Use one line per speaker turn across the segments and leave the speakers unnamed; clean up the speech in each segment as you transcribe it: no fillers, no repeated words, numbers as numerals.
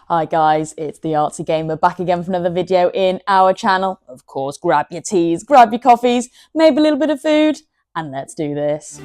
Hi guys, it's the Artsy Gamer back again for another video in our channel. Of course, grab your teas, grab your coffees, maybe a little bit of food, and let's do this.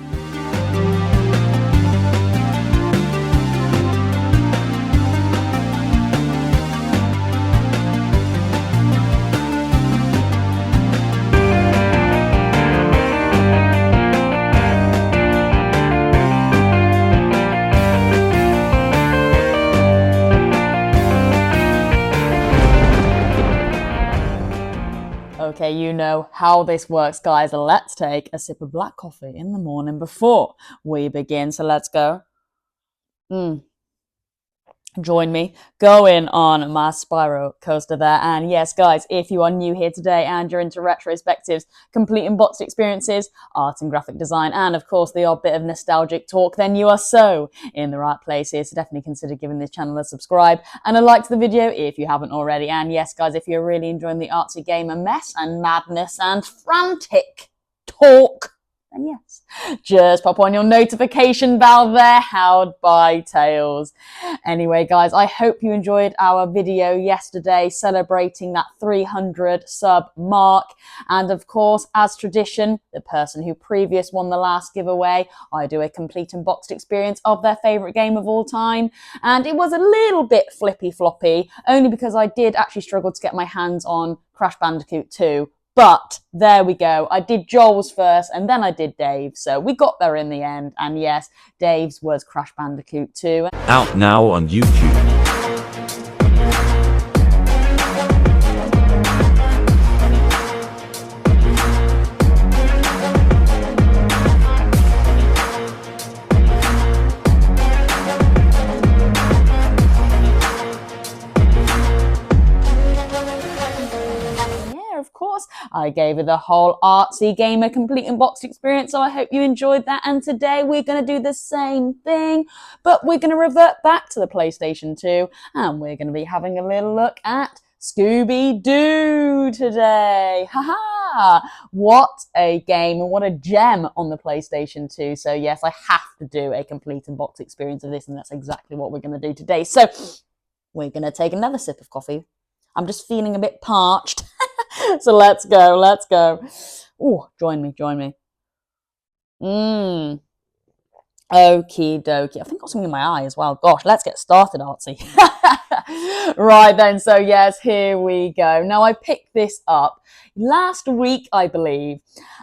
Okay, you know how this works, guys. Let's take a sip of black coffee in the morning before we begin. So let's go. Join me going on my spiral coaster there. And yes, guys, if you are new here today and you're into retrospectives, complete and boxed experiences, art and graphic design, and of course the odd bit of nostalgic talk, then you are so in the right place here. So definitely consider giving this channel a subscribe and a like to the video if you haven't already. And yes, guys, if you're really enjoying the Artsy Gamer mess and madness and frantic talk, then yes, just pop on your notification bell there, howled by Tails. Anyway, guys, I hope you enjoyed our video yesterday celebrating that 300 sub mark. And of course, as tradition, the person who previous won the last giveaway, I do a complete and boxed experience of their favourite game of all time. And it was a little bit flippy floppy, only because I did actually struggle to get my hands on Crash Bandicoot 2. But there we go. I did Joel's first and then I did Dave's. So we got there in the end. And yes, Dave's was Crash Bandicoot 2.
Out now on YouTube.
Of course, I gave it the whole Artsy Gamer complete and boxed experience, so I hope you enjoyed that. And today we're going to do the same thing, but we're going to revert back to the PlayStation 2 and we're going to be having a little look at Scooby-Doo today. Haha! What a game and what a gem on the PlayStation 2. So yes, I have to do a complete and boxed experience of this, and that's exactly what we're going to do today. So we're going to take another sip of coffee. I'm just feeling a bit parched. So let's go, let's go. Oh, join me. Okie dokie. I think I've got something in my eye as well. Gosh, let's get started, Artsy. Right then, so yes, here we go. Now, I picked this up last week, I believe,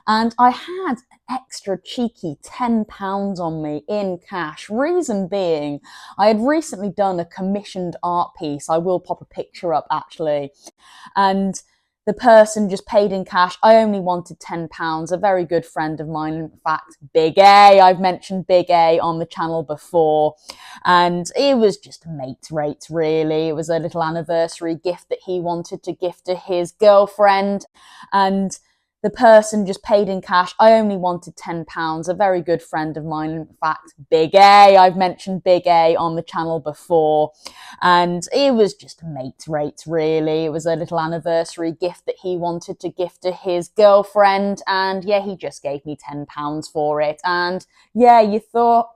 and I had an extra cheeky £10 on me in cash. Reason being, I had recently done a commissioned art piece. I will pop a picture up, actually. And the person just paid in cash. I only wanted £10. A very good friend of mine, in fact, Big A. I've mentioned Big A on the channel before. And it was just a mate's rate, really. It was a little anniversary gift that he wanted to gift to his girlfriend. And the person just paid in cash. I only wanted £10. A very good friend of mine, in fact, Big A. I've mentioned Big A on the channel before. And it was just a mate's rate, really. It was a little anniversary gift that he wanted to gift to his girlfriend. And yeah, he just gave me £10 for it. And yeah, you thought,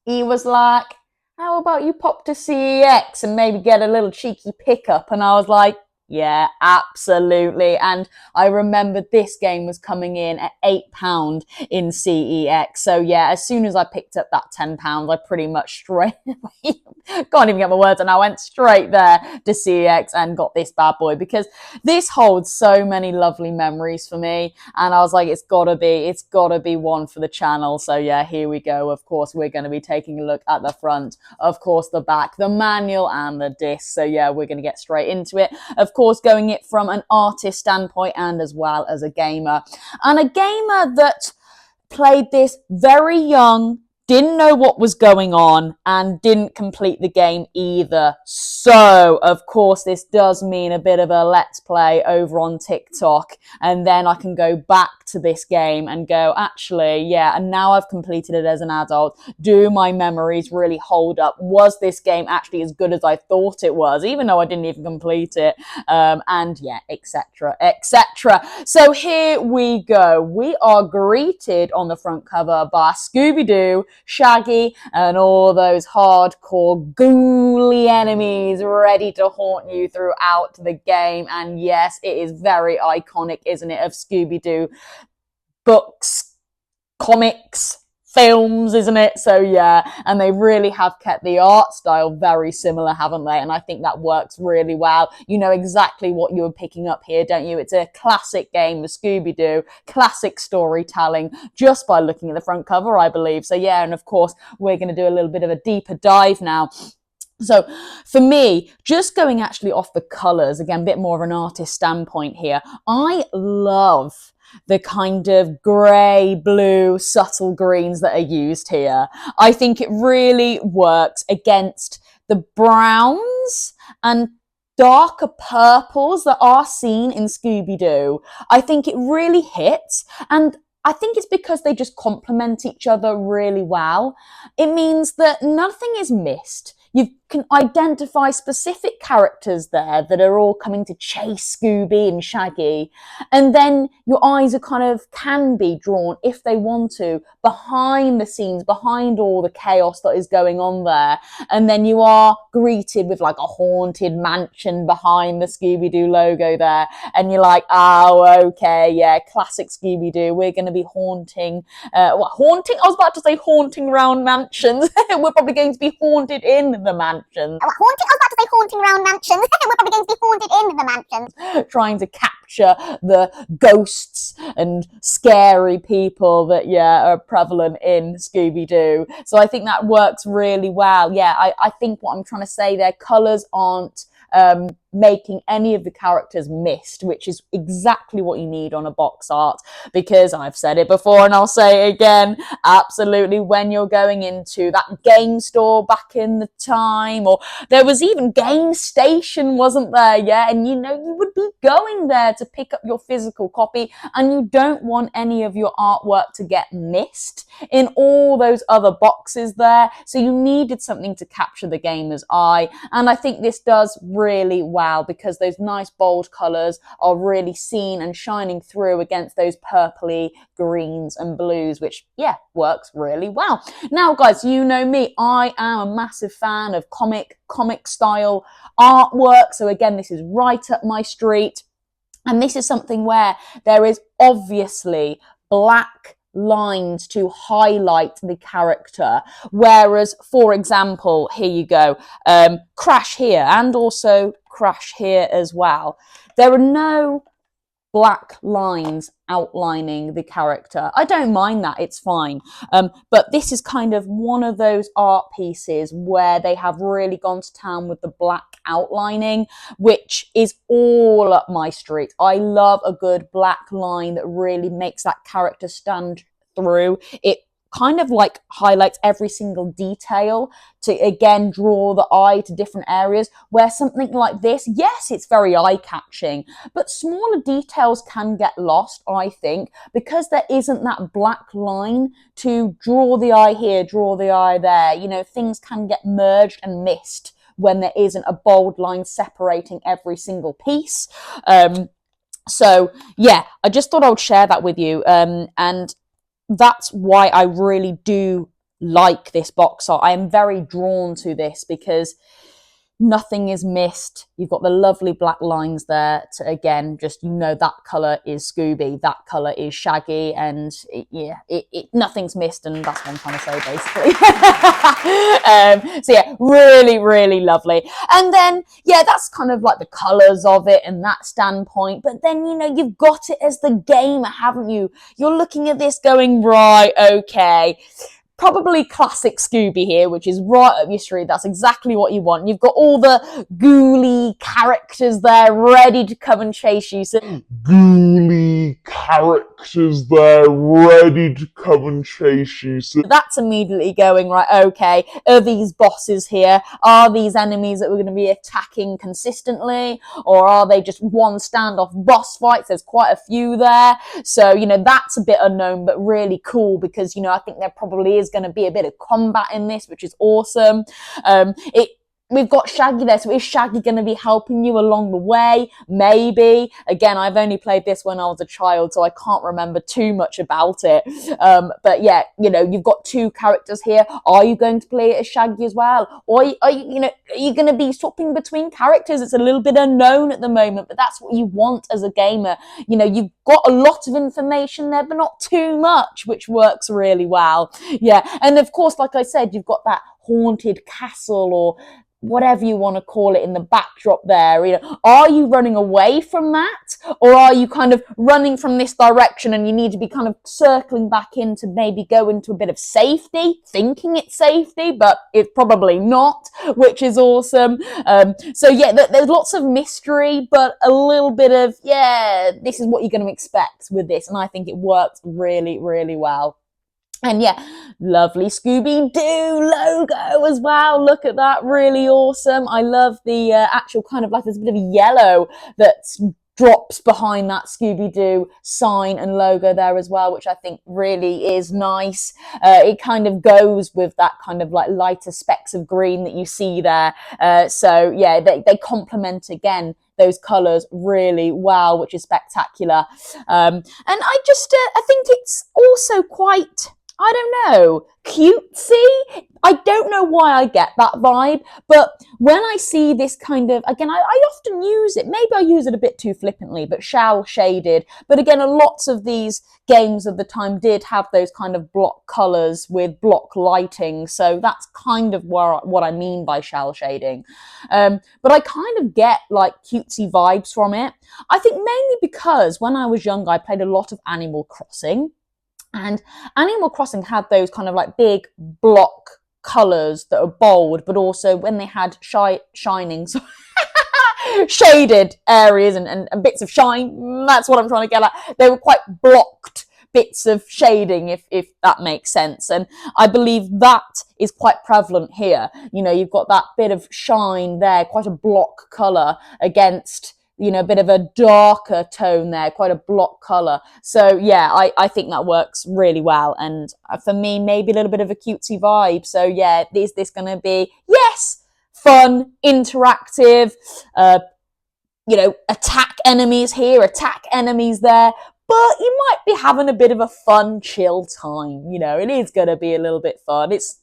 he was like, how about you pop to CEX and maybe get a little cheeky pickup? And I was like, yeah, absolutely. And I remembered this game was coming in at £8 in CEX. So yeah, as soon as I picked up that £10, I pretty much straight, can't even get my words, and I went straight there to CEX and got this bad boy, because this holds so many lovely memories for me. And I was like, it's gotta be one for the channel. So yeah, here we go. Of course, we're going to be taking a look at the front, of course, the back, the manual and the disc. So yeah, we're going to get straight into it. Of course, going it from an artist standpoint and as well as a gamer. And a gamer that played this very young, didn't know what was going on, and didn't complete the game either. So, of course, this does mean a bit of a let's play over on TikTok, and then I can go back to this game and go, actually, yeah, and now I've completed it as an adult. Do my memories really hold up? Was this game actually as good as I thought it was, even though I didn't even complete it? And yeah, etc., etc. So here we go. We are greeted on the front cover by Scooby-Doo, Shaggy and all those hardcore ghouly enemies ready to haunt you throughout the game. And yes, it is very iconic, isn't it, of Scooby-Doo books, comics, films, isn't it? So yeah, and they really have kept the art style very similar, haven't they? And I think that works really well. You know exactly what you're picking up here, don't you? It's a classic game of Scooby-Doo, classic storytelling, just by looking at the front cover, I believe. So yeah, and of course, we're going to do a little bit of a deeper dive now. So for me, just going actually off the colours, again, a bit more of an artist standpoint here, I love the kind of grey, blue, subtle greens that are used here. I think it really works against the browns and darker purples that are seen in Scooby-Doo. I think it really hits, and I think it's because they just complement each other really well. It means that nothing is missed. You can identify specific characters there that are all coming to chase Scooby and Shaggy. And then your eyes are kind of can be drawn, if they want to, behind the scenes, behind all the chaos that is going on there. And then you are greeted with like a haunted mansion behind the Scooby-Doo logo there. And you're like, oh, okay, yeah, classic Scooby-Doo. We're going to be haunting, I was about to say haunting around mansions. We're probably going to be haunted in the mansions.
I was about to say haunting around mansions. We're probably going to be haunted in the mansions.
Trying to capture the ghosts and scary people that, yeah, are prevalent in Scooby-Doo. So I think that works really well. Yeah, I think what I'm trying to say there, colours aren't making any of the characters missed, which is exactly what you need on a box art, because I've said it before and I'll say it again, absolutely, when you're going into that game store back in the time, or there was even Game Station, wasn't there? Yeah, and you know, you would be going there to pick up your physical copy, and you don't want any of your artwork to get missed in all those other boxes there, so you needed something to capture the gamer's eye, and I think this does really well, because those nice bold colours are really seen and shining through against those purpley greens and blues, which, yeah, works really well. Now, guys, you know me, I am a massive fan of comic style artwork. So again, this is right up my street. And this is something where there is obviously black lines to highlight the character, whereas, for example, here you go, Crash here and also Crash here as well, there are no black lines outlining the character. I don't mind that, it's fine. But this is kind of one of those art pieces where they have really gone to town with the black outlining, which is all up my street. I love a good black line that really makes that character stand through. It kind of like highlights every single detail to again draw the eye to different areas, where something like this, yes, it's very eye-catching, but smaller details can get lost, I think, because there isn't that black line to draw the eye here, draw the eye there. You know, things can get merged and missed when there isn't a bold line separating every single piece. So yeah, I just thought I would share that with you, and that's why I really do like this box art. I am very drawn to this because nothing is missed. You've got the lovely black lines there to, again, just, you know, that colour is Scooby, that colour is Shaggy, and nothing's missed, and that's what I'm trying to say, basically. So yeah, really, really lovely. And then, yeah, that's kind of like the colours of it and that standpoint, but then, you know, you've got it as the gamer, haven't you? You're looking at this going, right, okay, probably classic Scooby here, which is right up your street. That's exactly what you want. You've got all the ghouly characters there ready to come and chase you. So that's immediately going, right, okay, are these bosses here? Are these enemies that we're going to be attacking consistently? Or are they just one standoff boss fights? There's quite a few there. So, you know, that's a bit unknown, but really cool, because, you know, I think there probably is going to be a bit of combat in this, which is awesome. we've got Shaggy there, so is Shaggy going to be helping you along the way? Maybe. Again, I've only played this when I was a child, so I can't remember too much about it. But yeah, you know, you've got two characters here. Are you going to play it as Shaggy as well? Or are you going to be swapping between characters? It's a little bit unknown at the moment, but that's what you want as a gamer. You know, you've got a lot of information there, but not too much, which works really well. Yeah, and of course, like I said, you've got that haunted castle or whatever you want to call it in the backdrop there. You know, are you running away from that, or are you kind of running from this direction and you need to be kind of circling back in to maybe go into a bit of safety, thinking it's safety, but it's probably not, which is awesome. So yeah, there's lots of mystery, but a little bit of, yeah, this is what you're going to expect with this, and I think it works really, really well. And yeah, lovely Scooby-Doo logo as well. Look at that, really awesome. I love the actual kind of like there's a bit of yellow that drops behind that Scooby-Doo sign and logo there as well, which I think really is nice. It kind of goes with that kind of like lighter specks of green that you see there. So yeah, they complement again those colours really well, which is spectacular. And I just I think it's also quite, I don't know, cutesy. I don't know why I get that vibe, but when I see this kind of, again, I often use it, maybe I use it a bit too flippantly, but shell shaded. But again, lots of these games of the time did have those kind of block colours with block lighting, so that's kind of what I mean by shell shading. But I kind of get like cutesy vibes from it. I think mainly because when I was younger, I played a lot of Animal Crossing. And Animal Crossing had those kind of like big block colours that are bold, but also when they had shining, shaded areas and bits of shine, that's what I'm trying to get at. They were quite blocked bits of shading, if that makes sense. And I believe that is quite prevalent here. You know, you've got that bit of shine there, quite a block colour against, you know, a bit of a darker tone there, quite a block colour. So yeah, I think that works really well. And for me, maybe a little bit of a cutesy vibe. So yeah, is this going to be, yes, fun, interactive, you know, attack enemies here, attack enemies there, but you might be having a bit of a fun, chill time. You know, it is going to be a little bit fun. It's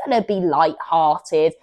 gonna be light-hearted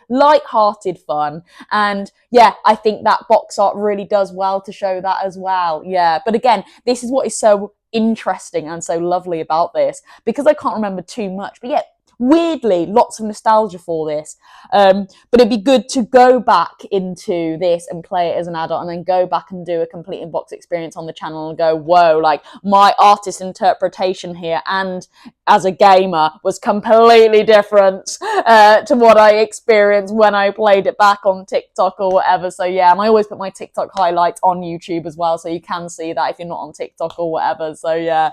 fun, and yeah, I think that box art really does well to show that as well. Yeah, but again, this is what is so interesting and so lovely about this, because I can't remember too much, but yeah, weirdly lots of nostalgia for this. But it'd be good to go back into this and play it as an adult, and then go back and do a complete in-box experience on the channel and go, whoa, like my artist interpretation here and as a gamer was completely different to what I experienced when I played it back on TikTok or whatever. So yeah, and I always put my TikTok highlights on YouTube as well, so you can see that if you're not on TikTok or whatever. So yeah,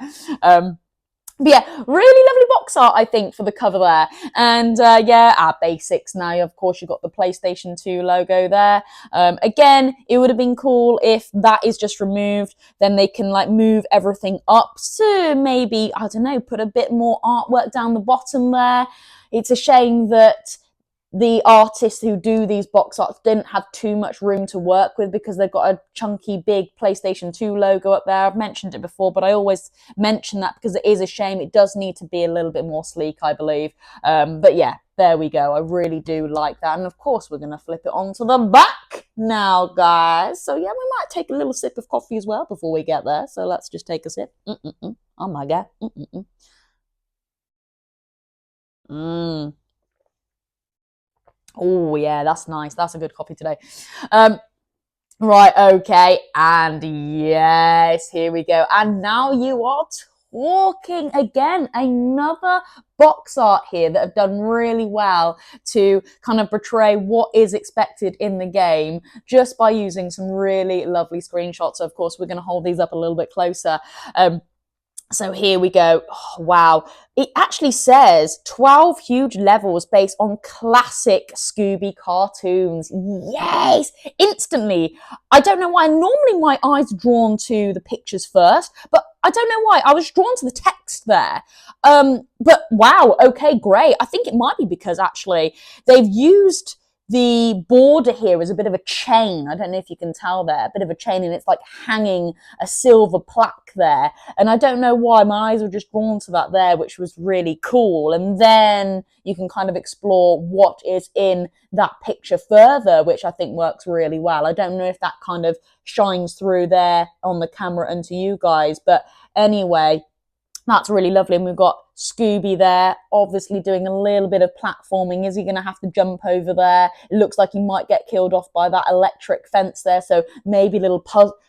but yeah, really lovely box art, I think, for the cover there. And yeah, our basics now. Of course, you've got the PlayStation 2 logo there. Again, it would have been cool if that is just removed. Then they can like move everything up to maybe, I don't know, put a bit more artwork down the bottom there. It's a shame that the artists who do these box arts didn't have too much room to work with, because they've got a chunky big PlayStation 2 logo up there. I've mentioned it before, but I always mention that because it is a shame. It does need to be a little bit more sleek, I believe. But yeah, there we go. I really do like that. And of course, we're going to flip it onto the back now, guys. So yeah, we might take a little sip of coffee as well before we get there. So let's just take a sip. Oh my God. Oh yeah, that's nice. That's a good coffee today. Right, okay, and yes, here we go. And now you are talking again. Another box art here that have done really well to kind of portray what is expected in the game just by using some really lovely screenshots. So of course, we're going to hold these up a little bit closer. So here we go. Oh, wow. It actually says 12 huge levels based on classic Scooby cartoons. Yes! Instantly. I don't know why. Normally my eyes are drawn to the pictures first, but I don't know why. I was drawn to the text there. But wow. Okay, great. I think it might be because actually they've used the border here is a bit of a chain. I don't know if you can tell there, a bit of a chain, and it's like hanging a silver plaque there. And I don't know why, my eyes were just drawn to that there, which was really cool. And then you can kind of explore what is in that picture further, which I think works really well. I don't know if that kind of shines through there on the camera and to you guys, but anyway, that's really lovely. And we've got Scooby there, obviously doing a little bit of platforming. Is he going to have to jump over there? It looks like he might get killed off by that electric fence there. So maybe a little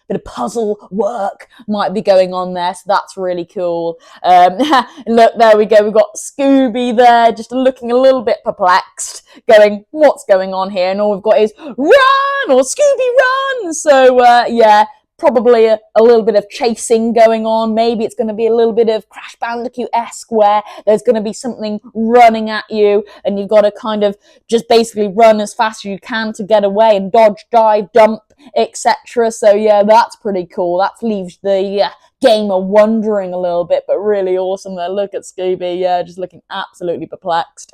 bit of puzzle work might be going on there. So that's really cool. Look, there we go. We've got Scooby there, just looking a little bit perplexed, going, what's going on here? And all we've got is run or Scooby run. So yeah, probably a little bit of chasing going on. Maybe it's going to be a little bit of Crash Bandicoot-esque where there's going to be something running at you and you've got to kind of just basically run as fast as you can to get away and dodge, dive, dump, etc. So yeah, that's pretty cool. That leaves the gamer wondering a little bit, but really awesome there. Look at Scooby, yeah, just looking absolutely perplexed.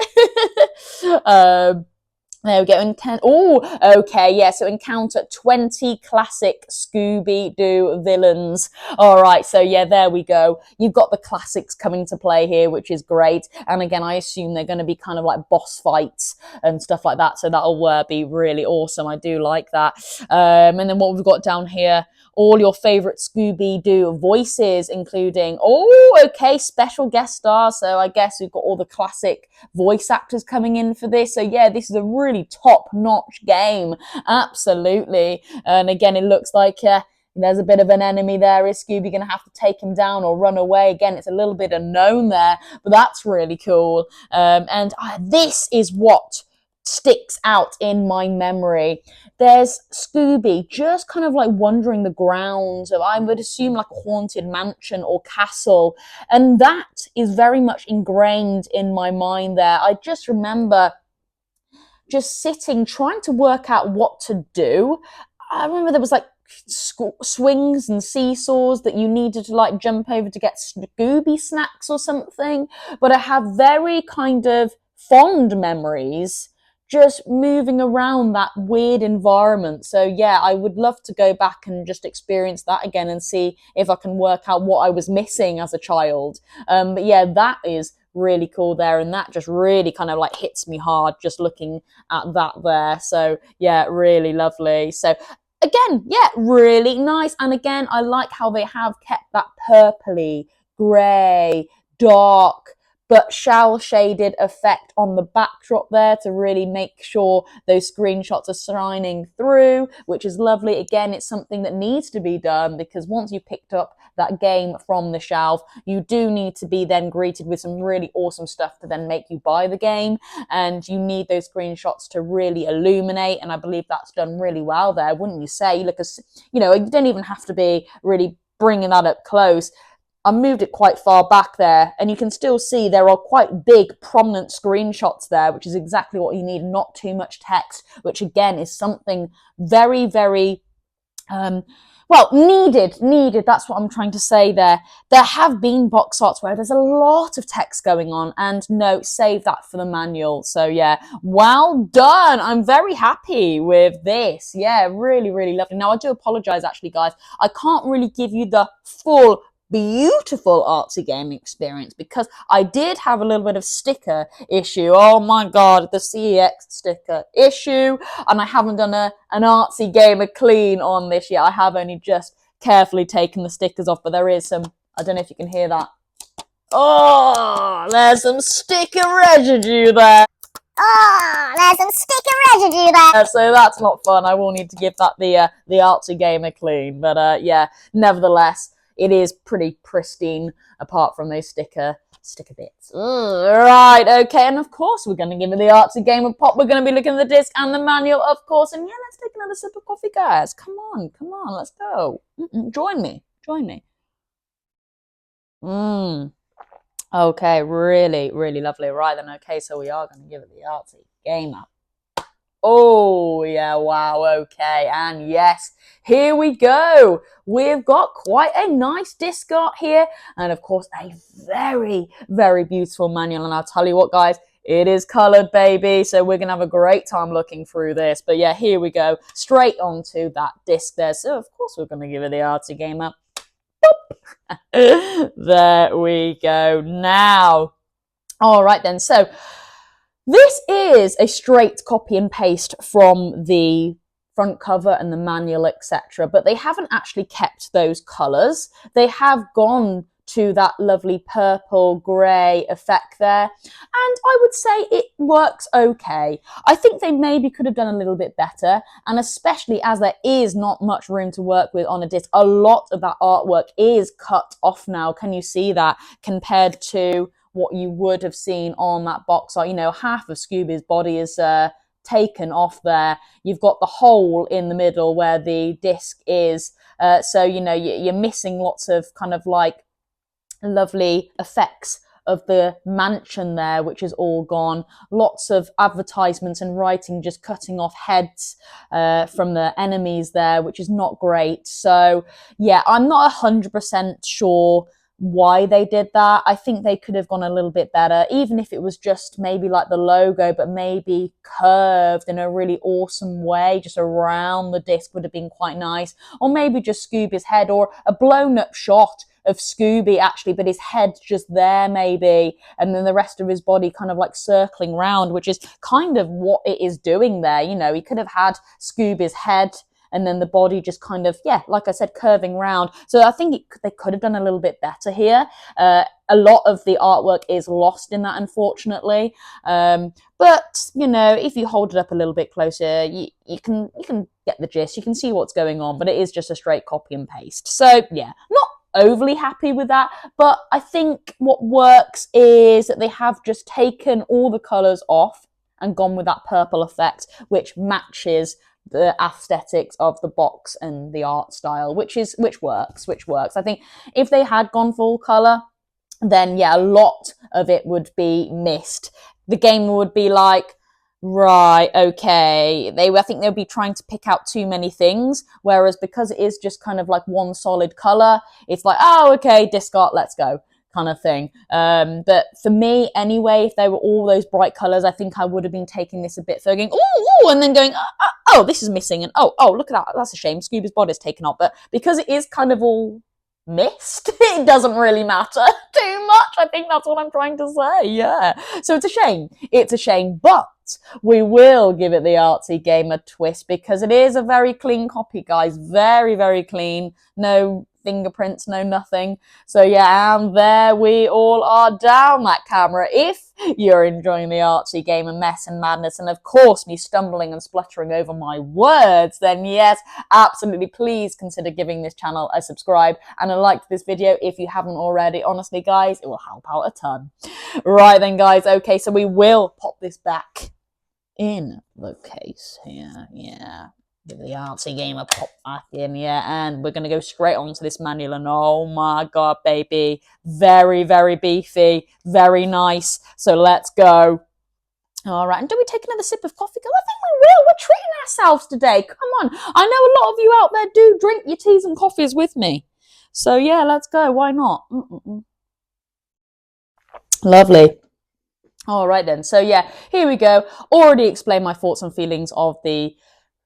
There we go. Oh, okay, yeah, so encounter 20 classic Scooby-Doo villains. All right, so yeah, there we go. You've got the classics coming to play here, which is great. And again, I assume they're going to be kind of like boss fights and stuff like that, so that'll be really awesome. I do like that. And then what we've got down here, all your favorite Scooby-Doo voices, including, oh, okay, special guest stars. So I guess we've got all the classic voice actors coming in for this. So yeah, this is a really top-notch game. Absolutely. And again, it looks like there's a bit of an enemy there. Is Scooby going to have to take him down or run away? Again, it's a little bit unknown there, but that's really cool. And this is what sticks out in my memory. There's Scooby just kind of like wandering the grounds of, I would assume, like a haunted mansion or castle. And that is very much ingrained in my mind there. I just remember just sitting, trying to work out what to do. I remember there was like swings and seesaws that you needed to like jump over to get Scooby snacks or something. But I have very kind of fond memories just moving around that weird environment. So yeah, I would love to go back and just experience that again and see if I can work out what I was missing as a child. But yeah, that is really cool there, and that just really kind of like hits me hard just looking at that there. So yeah, really lovely. So again, yeah, really nice. And again, I like how they have kept that purpley, grey, dark, but shell shaded effect on the backdrop there to really make sure those screenshots are shining through, which is lovely. Again, it's something that needs to be done because once you picked up that game from the shelf, you do need to be then greeted with some really awesome stuff to then make you buy the game, and you need those screenshots to really illuminate, and I believe that's done really well there, wouldn't you say? Look, you know, you don't even have to be really bringing that up close. I moved it quite far back there, and you can still see there are quite big, prominent screenshots there, which is exactly what you need, not too much text, which again is something very, very, well, needed. That's what I'm trying to say there. There have been box arts where there's a lot of text going on, and no, save that for the manual. So yeah, well done. I'm very happy with this. Yeah, really, really lovely. Now, I do apologize, actually, guys. I can't really give you the full beautiful artsy gaming experience because I did have a little bit of sticker issue. Oh my god, the CEX sticker issue, and I haven't done an artsy gamer clean on this yet. I have only just carefully taken the stickers off, but there is some, I don't know if you can hear that. Oh, there's some sticker residue there.
Oh, there's some sticker residue there.
So that's not fun. I will need to give that the artsy gamer clean, but yeah, nevertheless, it is pretty pristine apart from those sticker bits. Right, okay, and of course we're going to give it the artsy gamer pop. We're going to be looking at the disc and the manual, of course, and yeah, let's take another sip of coffee, guys. Come on, let's go. Join me. Okay, really, really lovely. Right then, okay, so we are going to give it the artsy gamer. Oh, yeah, wow, okay, and yes, here we go. We've got quite a nice disc art here, and of course, a very, very beautiful manual, and I'll tell you what, guys, It is coloured, baby, so we're going to have a great time looking through this. But yeah, here we go, straight onto that disc there. So, of course, we're going to give it the artsy gamer. There we go. Now, all right then, so this is a straight copy and paste from the front cover and the manual, etc. But they haven't actually kept those colours. They have gone to that lovely purple grey effect there, and I would say it works okay. I think they maybe could have done a little bit better, and especially as there is not much room to work with on a disc, a lot of that artwork is cut off now. Can you see that compared to what you would have seen on that box art? You know, half of Scooby's body is taken off there. You've got the hole in the middle where the disc is, so you know you're missing lots of kind of like lovely effects of the mansion there, which is all gone. Lots of advertisements and writing just cutting off heads from the enemies there, which is not great. So yeah, I'm not 100% sure why they did that. I think they could have gone a little bit better, even if it was just maybe like the logo, but maybe curved in a really awesome way, just around the disc would have been quite nice. Or maybe just Scooby's head, or a blown up shot of Scooby actually, but his head just there maybe, and then the rest of his body kind of like circling round, which is kind of what it is doing there. You know, he could have had Scooby's head and then the body just kind of, yeah, like I said, curving round. So I think they could have done a little bit better here. A lot of the artwork is lost in that, unfortunately. But, you know, if you hold it up a little bit closer, you can get the gist. You can see what's going on, but it is just a straight copy and paste. So, yeah, not overly happy with that, but I think what works is that they have just taken all the colours off and gone with that purple effect, which matches the aesthetics of the box and the art style, which works. I think if they had gone full colour, then yeah, a lot of it would be missed. The game would be like, right, okay. I think they'll be trying to pick out too many things, whereas because it is just kind of like one solid color, it's like, oh, okay, disc art, let's go, kind of thing. But for me, anyway, if they were all those bright colors, I think I would have been taking this a bit further, going, ooh, and then going, oh, this is missing, and oh, look at that, that's a shame, Scooby's body's taken off. But because it is kind of all missed, it doesn't really matter too much. I think that's what I'm trying to say. Yeah, so it's a shame, but we will give it the artsy gamer twist because it is a very clean copy, guys. Very, very clean. No fingerprints, no nothing. So yeah, and there we all are down that camera. If you're enjoying the artsy game and mess and madness, and of course me stumbling and spluttering over my words, then yes, absolutely, please consider giving this channel a subscribe and a like to this video if you haven't already. Honestly, guys, it will help out a ton. Right then, guys, okay, so we will pop this back in the case here, yeah. Give the artsy gamer pop back in, yeah, and we're going to go straight on to this manual, and oh my god, baby, very, very beefy, very nice, so let's go. All right, and do we take another sip of coffee? I think we will. We're treating ourselves today, come on. I know a lot of you out there do drink your teas and coffees with me, so yeah, let's go, why not? Lovely. All right then, so yeah, here we go. Already explained my thoughts and feelings of the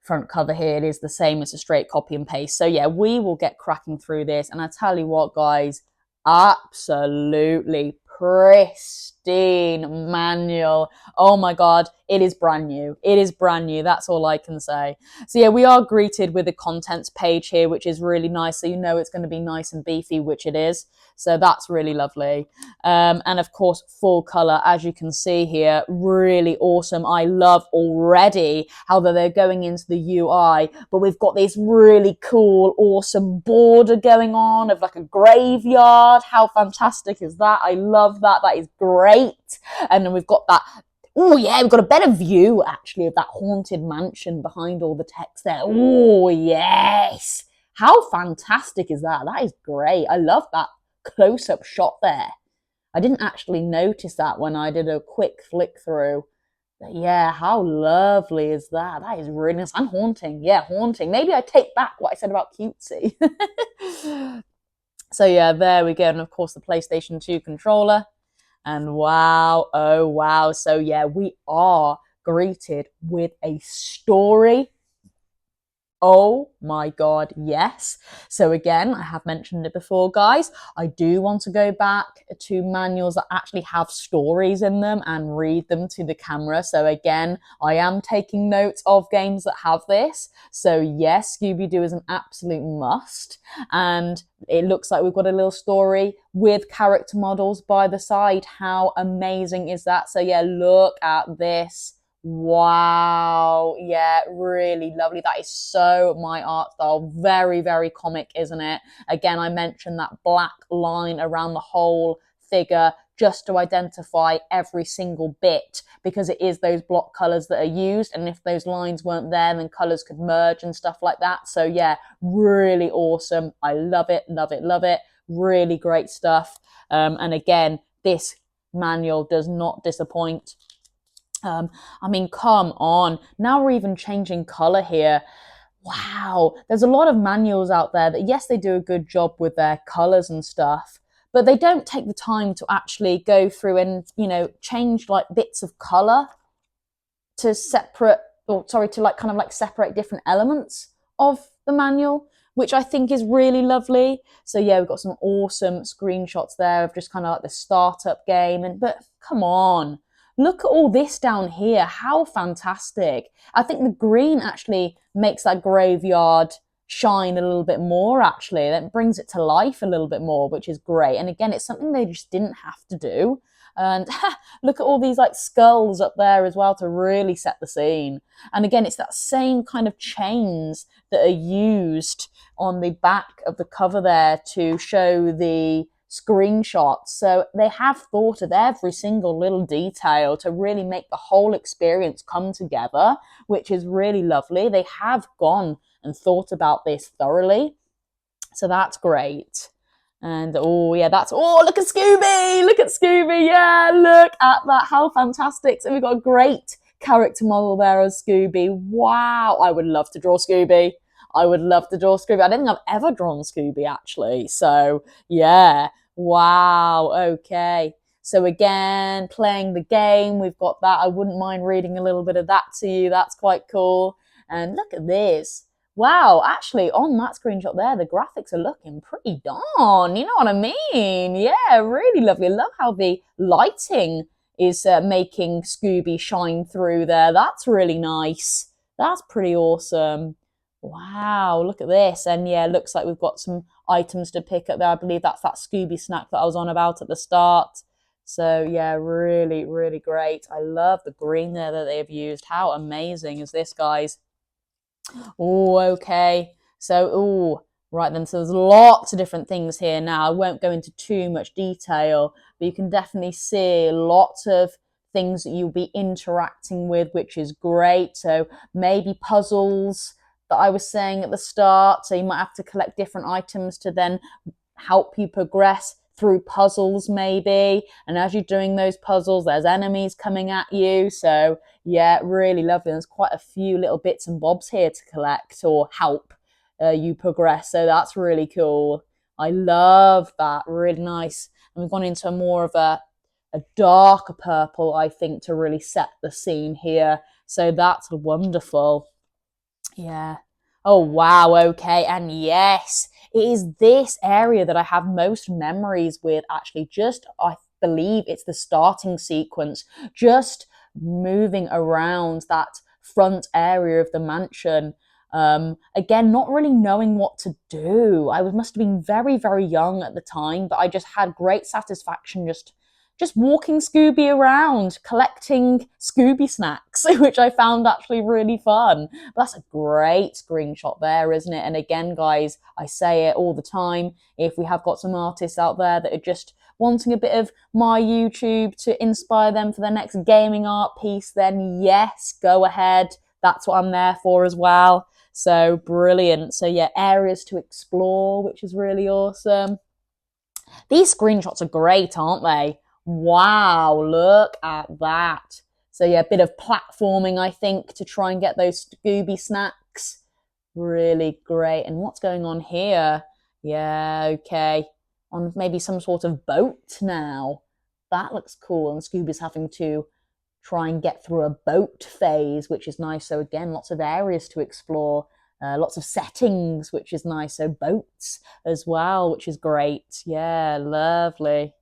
front cover here. It is the same as a straight copy and paste. So yeah, we will get cracking through this. And I tell you what, guys, absolutely pristine manual. Oh my god, it is brand new. It is brand new. That's all I can say. So yeah, we are greeted with a contents page here, which is really nice. So you know it's going to be nice and beefy, which it is. So that's really lovely. And of course, full color, as you can see here, really awesome. I love already how they're going into the UI, but we've got this really cool, awesome border going on of like a graveyard. How fantastic is that? I love that. That is great. And then we've got that. Oh yeah, we've got a better view actually of that haunted mansion behind all the text there. Oh yes. How fantastic is that? That is great. I love that close-up shot there. I didn't actually notice that when I did a quick flick through. But yeah, how lovely is that? That is really nice. And haunting. Yeah, haunting. Maybe I take back what I said about cutesy. So yeah, there we go. And of course the PlayStation 2 controller. And wow, oh wow. So yeah, we are greeted with a story. Oh my God, yes. So again, I have mentioned it before, guys. I do want to go back to manuals that actually have stories in them and read them to the camera. So again, I am taking notes of games that have this. So yes, Scooby-Doo is an absolute must. And it looks like we've got a little story with character models by the side. How amazing is that? So yeah, look at this. Wow. Yeah, really lovely. That is so my art style. Very, very comic, isn't it? Again, I mentioned that black line around the whole figure just to identify every single bit, because it is those block colors that are used. And if those lines weren't there, then colors could merge and stuff like that. So yeah, really awesome. I love it, love it, love it. Really great stuff. And again, this manual does not disappoint. I mean, come on. Now we're even changing color here. Wow. There's a lot of manuals out there that, yes, they do a good job with their colors and stuff, but they don't take the time to actually go through and, change like bits of color to separate different elements of the manual, which I think is really lovely. So yeah, we've got some awesome screenshots there of just kind of like the startup game. But come on, look at all this down here. How fantastic. I think the green actually makes that graveyard shine a little bit more, actually. That brings it to life a little bit more, which is great. And again, it's something they just didn't have to do. And look at all these like skulls up there as well to really set the scene. And again, it's that same kind of chains that are used on the back of the cover there to show the screenshots. So they have thought of every single little detail to really make the whole experience come together, which is really lovely. They have gone and thought about this thoroughly. So that's great. And oh yeah, look at Scooby! Look at Scooby! Yeah, look at that. How fantastic. So we've got a great character model there of Scooby. Wow, I would love to draw Scooby. I would love to draw Scooby. I don't think I've ever drawn Scooby actually. So yeah, wow, okay. So again, playing the game, we've got that. I wouldn't mind reading a little bit of that to you. That's quite cool. And look at this. Wow, actually, on that screenshot there, the graphics are looking pretty darn. You know what I mean? Yeah, really lovely. I love how the lighting is making Scooby shine through there. That's really nice. That's pretty awesome. Wow, look at this. And yeah, looks like we've got some items to pick up there. I believe that's that Scooby snack that I was on about at the start. So yeah, really, really great. I love the green there that they've used. How amazing is this, guys? Oh, okay. So, oh, right then. So there's lots of different things here now. I won't go into too much detail, but you can definitely see lots of things that you'll be interacting with, which is great. So maybe puzzles that I was saying at the start. So you might have to collect different items to then help you progress through puzzles maybe. And as you're doing those puzzles, there's enemies coming at you. So yeah, really lovely. There's quite a few little bits and bobs here to collect or help you progress. So that's really cool. I love that. Really nice. And we've gone into more of a darker purple, I think, to really set the scene here. So that's wonderful. Yeah. Oh, wow. Okay. And yes, it is this area that I have most memories with, actually. Just, I believe it's the starting sequence, just moving around that front area of the mansion. Again, not really knowing what to do. Must have been very, very young at the time, but I just had great satisfaction just walking Scooby around, collecting Scooby snacks, which I found actually really fun. But that's a great screenshot there, isn't it? And again, guys, I say it all the time. If we have got some artists out there that are just wanting a bit of my YouTube to inspire them for their next gaming art piece, then yes, go ahead. That's what I'm there for as well. So brilliant. So yeah, areas to explore, which is really awesome. These screenshots are great, aren't they? Wow, look at that. So yeah, a bit of platforming, I think, to try and get those Scooby snacks. Really great. And what's going on here? Yeah, okay. On maybe some sort of boat now. that looks cool. And Scooby's having to try and get through a boat phase, which is nice. So again, lots of areas to explore, lots of settings, which is nice. So boats as well, which is great. Yeah, lovely.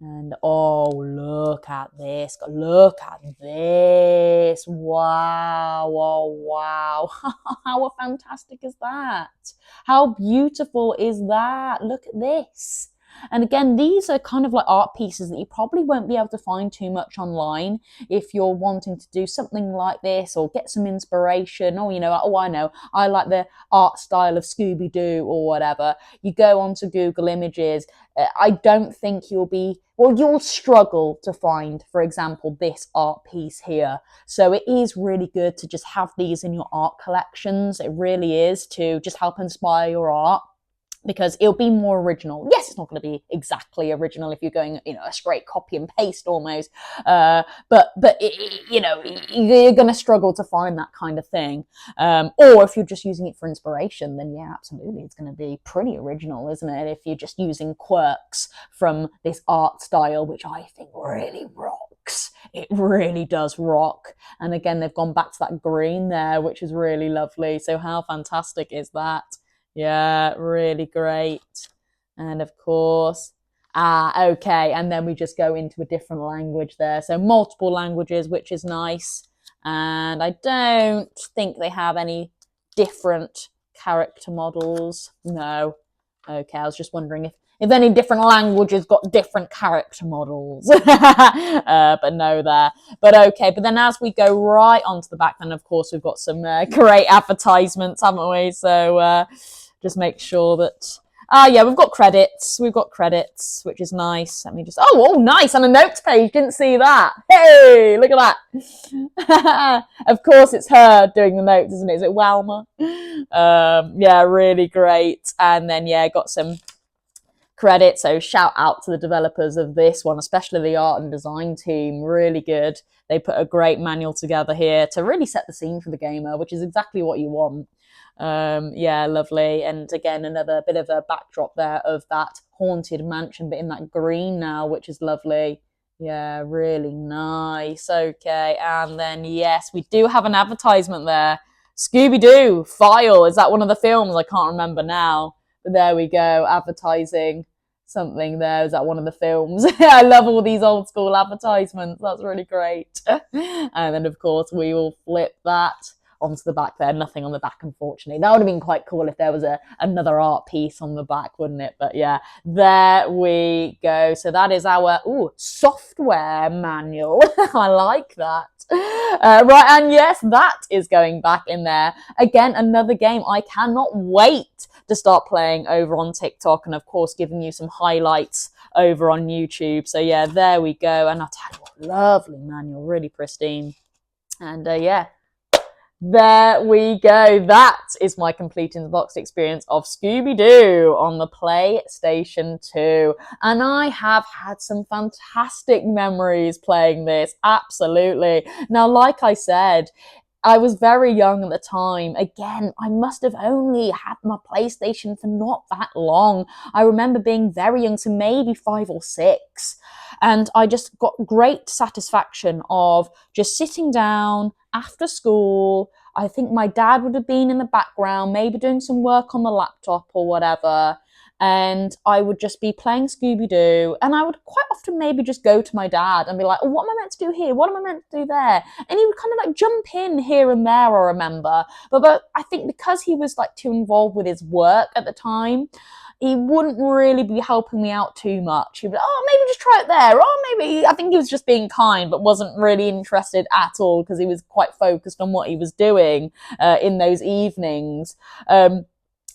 And oh, look at this. Look at this. Wow. Oh, wow. How fantastic is that? How beautiful is that? Look at this. And again, these are kind of like art pieces that you probably won't be able to find too much online if you're wanting to do something like this or get some inspiration. Or, you know, oh, I know, I like the art style of Scooby-Doo or whatever. You go onto Google Images. I don't think you'll struggle to find, for example, this art piece here. So it is really good to just have these in your art collections. It really is, to just help inspire your art, because it'll be more original. Yes, it's not going to be exactly original if you're going, you know, a straight copy and paste almost. But you know, you're going to struggle to find that kind of thing. Or if you're just using it for inspiration, then yeah, absolutely, it's going to be pretty original, isn't it? If you're just using quirks from this art style, which I think really rocks. It really does rock. And again, they've gone back to that green there, which is really lovely. So how fantastic is that? Yeah, really great. And of course, okay. And then we just go into a different language there. So multiple languages, which is nice. And I don't think they have any different character models. No. Okay, I was just wondering if any different languages got different character models. But no there. But okay, but then as we go right onto the back, then of course we've got some great advertisements, haven't we? So just make sure that, yeah, we've got credits, which is nice. Let me just, oh, nice, on a notes page, didn't see that. Hey, look at that. Of course it's her doing the notes, isn't it? Is it Welma? Yeah, really great. And then, yeah, got some credit. So shout out to the developers of this one, especially the art and design team. Really good. They put a great manual together here to really set the scene for the gamer, which is exactly what you want. Yeah, lovely. And again, another bit of a backdrop there of that haunted mansion, but in that green now, which is lovely. Yeah, really nice. Okay, and then yes, we do have an advertisement there. Scooby-Doo File. Is that one of the films? I can't remember now. But there we go, advertising something there. Is that one of the films? I love all these old school advertisements. That's really great. And then of course we will flip that onto the back there. Nothing on the back, unfortunately. That would have been quite cool if there was another art piece on the back, wouldn't it? But yeah, there we go. So that is our software manual. I like that. Right, and yes, that is going back in there. Again, another game I cannot wait to start playing over on TikTok, and of course giving you some highlights over on YouTube. So yeah, there we go. And I'll tell you what, lovely manual, really pristine. And yeah, there we go. That is my complete in the box experience of Scooby-Doo on the PlayStation 2. And I have had some fantastic memories playing this. Absolutely. Now, like I said, I was very young at the time. Again, I must have only had my PlayStation for not that long. I remember being very young, so maybe 5 or 6. And I just got great satisfaction of just sitting down after school. I think my dad would have been in the background, maybe doing some work on the laptop or whatever. And I would just be playing Scooby-Doo, and I would quite often maybe just go to my dad and be like, oh, what am I meant to do here? What am I meant to do there? And he would kind of like jump in here and there, I remember. But I think because he was like too involved with his work at the time, he wouldn't really be helping me out too much. He'd be like, oh, maybe just try it there. Oh, maybe, I think he was just being kind, but wasn't really interested at all because he was quite focused on what he was doing in those evenings.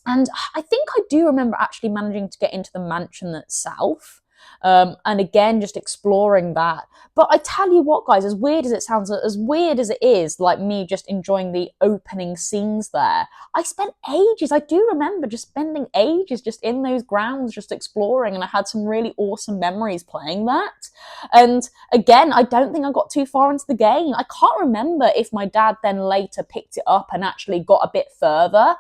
And I think I do remember actually managing to get into the mansion itself. And again, just exploring that. But I tell you what, guys, as weird as it sounds, as weird as it is, like me just enjoying the opening scenes there, I spent ages. I do remember just spending ages just in those grounds, just exploring. And I had some really awesome memories playing that. And again, I don't think I got too far into the game. I can't remember if my dad then later picked it up and actually got a bit further.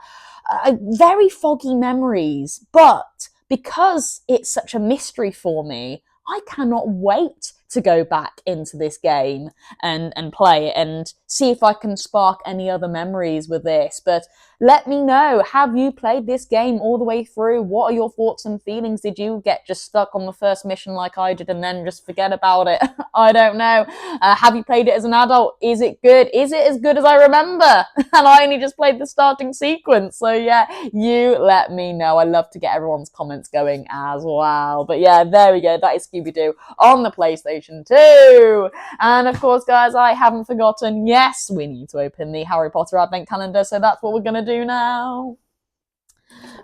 Very foggy memories, but because it's such a mystery for me, I cannot wait to go back into this game and play it and see if I can spark any other memories with this. But let me know, have you played this game all the way through? What are your thoughts and feelings? Did you get just stuck on the first mission like I did and then just forget about it? I don't know. Have you played it as an adult? Is it good? Is it as good as I remember? And I only just played the starting sequence. So yeah, you let me know. I love to get everyone's comments going as well. But yeah, there we go. That is Scooby-Doo on the PlayStation 2. And of course, guys, I haven't forgotten, yes, we need to open the Harry Potter Advent Calendar. So that's what we're going to do now.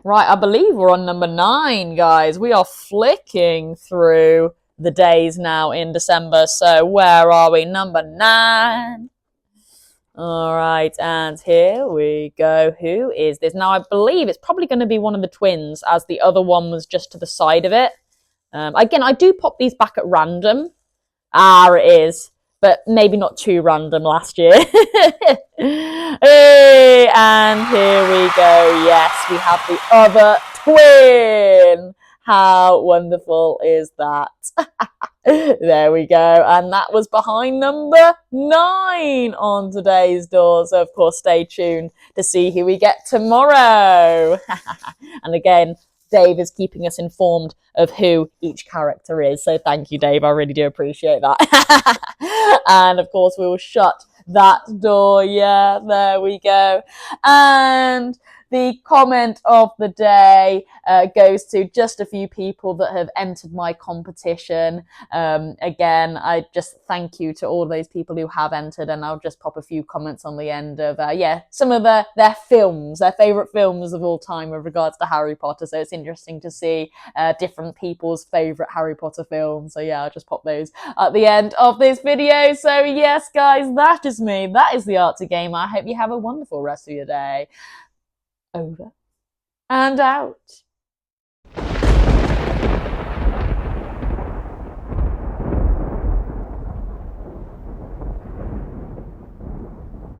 Right, I believe we're on number 9, guys. We are flicking through the days now in December. So where are we? Number 9. All right, and here we go. Who is this? Now, I believe it's probably going to be one of the twins, as the other one was just to the side of it. Again, I do pop these back at random. Ah, it is. But maybe not too random last year. Hey, and here we go. Yes, we have the other twin. How wonderful is that? There we go. And that was behind number 9 on today's door. So, of course, stay tuned to see who we get tomorrow. And again, Dave is keeping us informed of who each character is. So thank you, Dave. I really do appreciate that. And of course, we will shut that door. Yeah, there we go. And the comment of the day goes to just a few people that have entered my competition. Again, I just thank you to all those people who have entered, and I'll just pop a few comments on the end of, some of their films, their favourite films of all time with regards to Harry Potter. So it's interesting to see different people's favourite Harry Potter films. So yeah, I'll just pop those at the end of this video. So yes, guys, that is me. That is the Artsy Gamer. I hope you have a wonderful rest of your day. Over and out.